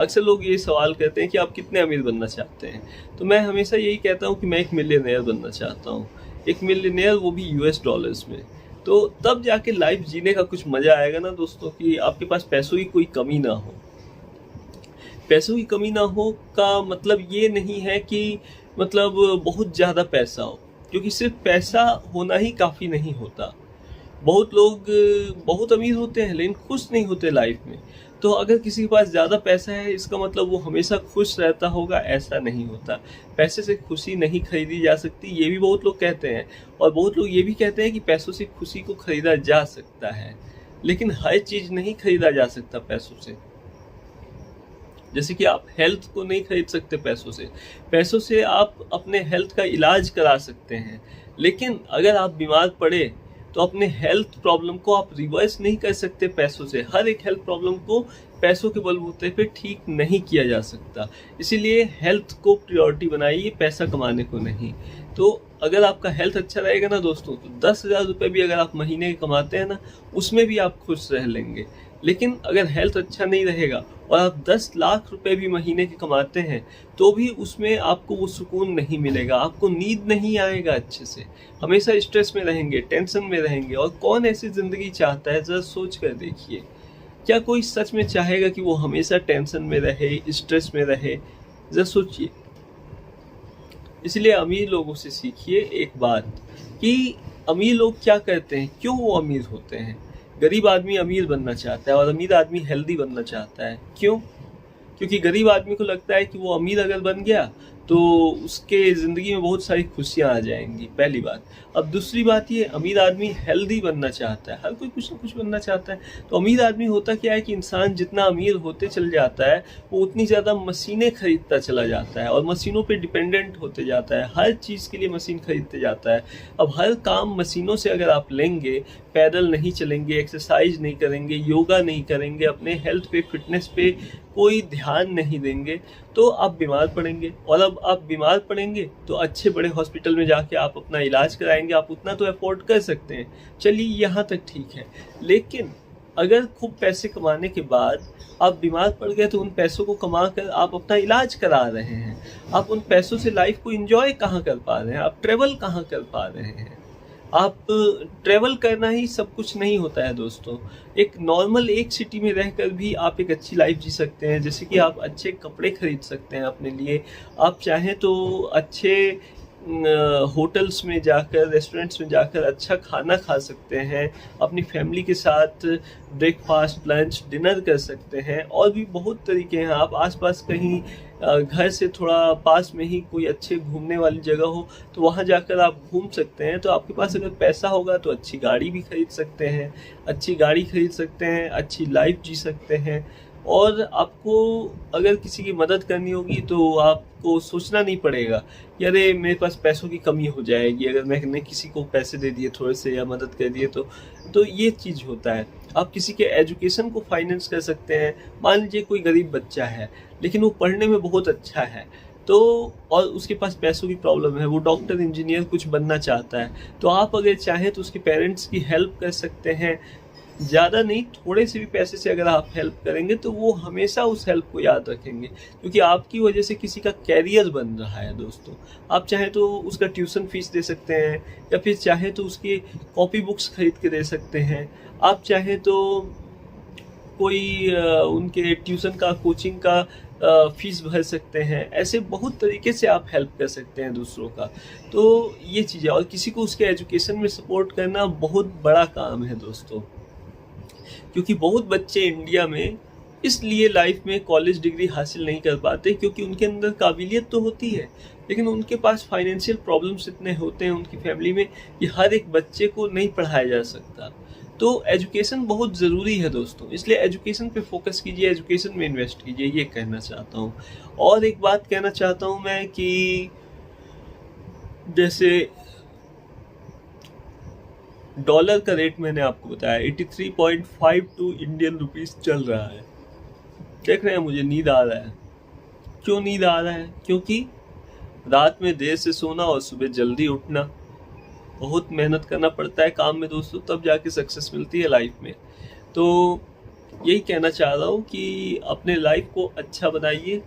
अक्सर लोग ये सवाल करते हैं कि आप कितने अमीर बनना चाहते हैं, तो मैं हमेशा यही कहता हूँ कि मैं एक मिलियनेयर बनना चाहता हूँ। एक मिलियनेयर, वो भी यूएस डॉलर्स में। तो तब जाके लाइफ जीने का कुछ मज़ा आएगा ना दोस्तों, कि आपके पास पैसों की कोई कमी ना हो। पैसों की कमी ना हो का मतलब ये नहीं है कि मतलब बहुत ज़्यादा पैसा हो, क्योंकि सिर्फ पैसा होना ही काफ़ी नहीं होता। बहुत लोग बहुत अमीर होते हैं लेकिन खुश नहीं होते लाइफ में। तो अगर किसी के पास ज़्यादा पैसा है, इसका मतलब वो हमेशा खुश रहता होगा, ऐसा नहीं होता। पैसे से खुशी नहीं खरीदी जा सकती, ये भी बहुत लोग कहते हैं। और बहुत लोग ये भी कहते हैं कि पैसों से खुशी को खरीदा जा सकता है, लेकिन हर चीज़ नहीं खरीदा जा सकता पैसों से। जैसे कि आप हेल्थ को नहीं खरीद सकते पैसों से। पैसों से आप अपने हेल्थ का इलाज करा सकते हैं, लेकिन अगर आप बीमार पड़े तो अपने हेल्थ प्रॉब्लम को आप रिवर्स नहीं कर सकते पैसों से। हर एक हेल्थ प्रॉब्लम को पैसों के बलबूते पे ठीक नहीं किया जा सकता। इसीलिए हेल्थ को प्रायोरिटी बनाइए, पैसा कमाने को नहीं। तो अगर आपका हेल्थ अच्छा रहेगा ना दोस्तों, तो 10,000 रुपये भी अगर आप महीने के कमाते हैं ना, उसमें भी आप खुश रह लेंगे। लेकिन अगर हेल्थ अच्छा नहीं रहेगा और आप 10 लाख रुपए भी महीने के कमाते हैं, तो भी उसमें आपको वो सुकून नहीं मिलेगा, आपको नींद नहीं आएगा अच्छे से। हमेशा स्ट्रेस में रहेंगे, टेंशन में रहेंगे। और कौन ऐसी ज़िंदगी चाहता है, ज़रा सोच कर देखिए। क्या कोई सच में चाहेगा कि वो हमेशा टेंशन में रहे, स्ट्रेस में रहे? ज़रा सोचिए। इसलिए अमीर लोगों से सीखिए एक बात, कि अमीर लोग क्या करते हैं, क्यों वो अमीर होते हैं। गरीब आदमी अमीर बनना चाहता है और अमीर आदमी हेल्दी बनना चाहता है। क्यों? क्योंकि गरीब आदमी को लगता है कि वो अमीर अगर बन गया तो उसके ज़िंदगी में बहुत सारी खुशियाँ आ जाएंगी, पहली बात। अब दूसरी बात ये, अमीर आदमी हेल्दी बनना चाहता है। हर कोई कुछ ना कुछ बनना चाहता है। तो अमीर आदमी होता क्या है कि इंसान जितना अमीर होते चल जाता है, वो उतनी ज़्यादा मशीनें खरीदता चला जाता है और मशीनों पे डिपेंडेंट होते जाता है। हर चीज़ के लिए मशीन खरीदते जाता है। अब हर काम मशीनों से अगर आप लेंगे, पैदल नहीं चलेंगे, एक्सरसाइज नहीं करेंगे, योगा नहीं करेंगे, अपने हेल्थ पे, फिटनेस पे कोई ध्यान नहीं देंगे, तो आप बीमार पड़ेंगे। और अब आप बीमार पड़ेंगे तो अच्छे बड़े हॉस्पिटल में जाके आप अपना इलाज कराएंगे। आप उतना तो अफोर्ड कर सकते हैं, चलिए यहाँ तक ठीक है। लेकिन अगर खूब पैसे कमाने के बाद आप बीमार पड़ गए, तो उन पैसों को कमा कर आप अपना इलाज करा रहे हैं। आप उन पैसों से लाइफ को एंजॉय कहाँ कर पा रहे हैं, आप ट्रेवल कहाँ कर पा रहे हैं। आप ट्रेवल करना ही सब कुछ नहीं होता है दोस्तों। एक नॉर्मल एक सिटी में रहकर भी आप एक अच्छी लाइफ जी सकते हैं। जैसे कि आप अच्छे कपड़े खरीद सकते हैं अपने लिए, आप चाहें तो अच्छे होटल्स में जाकर, रेस्टोरेंट्स में जाकर अच्छा खाना खा सकते हैं, अपनी फैमिली के साथ ब्रेकफास्ट, लंच, डिनर कर सकते हैं। और भी बहुत तरीके हैं। आप आसपास कहीं घर से थोड़ा पास में ही कोई अच्छे घूमने वाली जगह हो, तो वहाँ जाकर आप घूम सकते हैं। तो आपके पास अगर पैसा होगा तो अच्छी गाड़ी भी खरीद सकते हैं, अच्छी गाड़ी खरीद सकते हैं, अच्छी लाइफ जी सकते हैं। और आपको अगर किसी की मदद करनी होगी तो आपको सोचना नहीं पड़ेगा कि अरे मेरे पास पैसों की कमी हो जाएगी अगर मैंने किसी को पैसे दे दिए थोड़े से या मदद कर दिए तो ये चीज़ होता है। आप किसी के एजुकेशन को फाइनेंस कर सकते हैं। मान लीजिए कोई गरीब बच्चा है लेकिन वो पढ़ने में बहुत अच्छा है, तो और उसके पास पैसों की प्रॉब्लम है, वो डॉक्टर, इंजीनियर कुछ बनना चाहता है, तो आप अगर चाहें तो उसके पेरेंट्स की हेल्प कर सकते हैं। ज़्यादा नहीं, थोड़े से भी पैसे से अगर आप हेल्प करेंगे तो वो हमेशा उस हेल्प को याद रखेंगे, क्योंकि आपकी वजह से किसी का कैरियर बन रहा है दोस्तों। आप चाहें तो उसका ट्यूशन फीस दे सकते हैं, या फिर चाहे तो उसकी कॉपी बुक्स खरीद के दे सकते हैं। आप चाहें तो कोई उनके ट्यूशन का, कोचिंग का फीस भर सकते हैं। ऐसे बहुत तरीके से आप हेल्प कर सकते हैं दूसरों का। तो ये चीज़ है। और किसी को उसके एजुकेशन में सपोर्ट करना बहुत बड़ा काम है दोस्तों, क्योंकि बहुत बच्चे इंडिया में इसलिए लाइफ में कॉलेज डिग्री हासिल नहीं कर पाते क्योंकि उनके अंदर काबिलियत तो होती है, लेकिन उनके पास फाइनेंशियल प्रॉब्लम्स इतने होते हैं उनकी फैमिली में कि हर एक बच्चे को नहीं पढ़ाया जा सकता। तो एजुकेशन बहुत ज़रूरी है दोस्तों, इसलिए एजुकेशन पे फोकस कीजिए, एजुकेशन में इन्वेस्ट कीजिए, ये कहना चाहता हूँ। और एक बात कहना चाहता हूँ मैं कि जैसे डॉलर का रेट मैंने आपको बताया 83.52 इंडियन रुपीस चल रहा है। देख रहे हैं, मुझे नींद आ रहा है। क्यों नींद आ रहा है? क्योंकि रात में देर से सोना और सुबह जल्दी उठना, बहुत मेहनत करना पड़ता है काम में दोस्तों, तब जाके सक्सेस मिलती है लाइफ में। तो यही कहना चाह रहा हूँ कि अपने लाइफ को अच्छा बनाइए,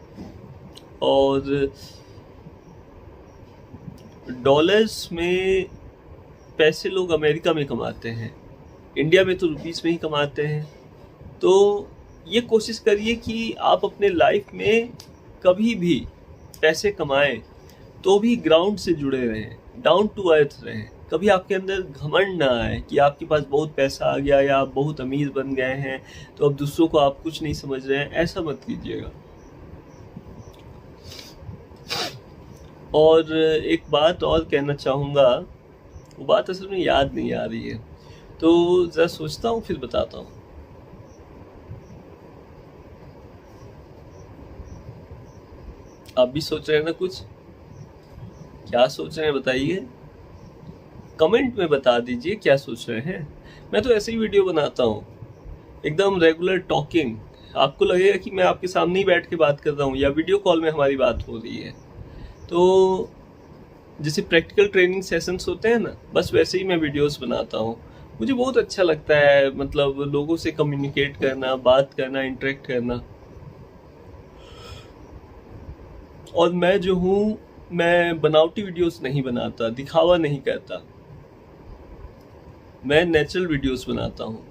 और डॉलर्स में पैसे लोग अमेरिका में कमाते हैं, इंडिया में तो रुपीस में ही कमाते हैं। तो ये कोशिश करिए कि आप अपने लाइफ में कभी भी पैसे कमाएं तो भी ग्राउंड से जुड़े रहें, डाउन टू अर्थ रहें। कभी आपके अंदर घमंड ना आए कि आपके पास बहुत पैसा आ गया या आप बहुत अमीर बन गए हैं तो अब दूसरों को आप कुछ नहीं समझ रहे हैं, ऐसा मत कीजिएगा। और एक बात और कहना चाहूँगा, वो बात असल में याद नहीं आ रही है, तो ज़रा सोचता हूँ फिर बताता हूँ। आप भी सोच रहे हैं ना कुछ? क्या सोच रहे हैं बताइए, कमेंट में बता दीजिए क्या सोच रहे हैं। मैं तो ऐसे ही वीडियो बनाता हूँ, एकदम रेगुलर टॉकिंग। आपको लगेगा कि मैं आपके सामने ही बैठ के बात कर रहा हूँ या वीडियो कॉल में हमारी बात हो रही है। तो जैसे प्रैक्टिकल ट्रेनिंग सेशंस होते हैं ना, बस वैसे ही मैं वीडियोस बनाता हूँ। मुझे बहुत अच्छा लगता है, मतलब लोगों से कम्युनिकेट करना, बात करना, इंटरेक्ट करना। और मैं जो हूँ, मैं बनावटी वीडियोस नहीं बनाता, दिखावा नहीं करता, मैं नेचुरल वीडियोस बनाता हूँ।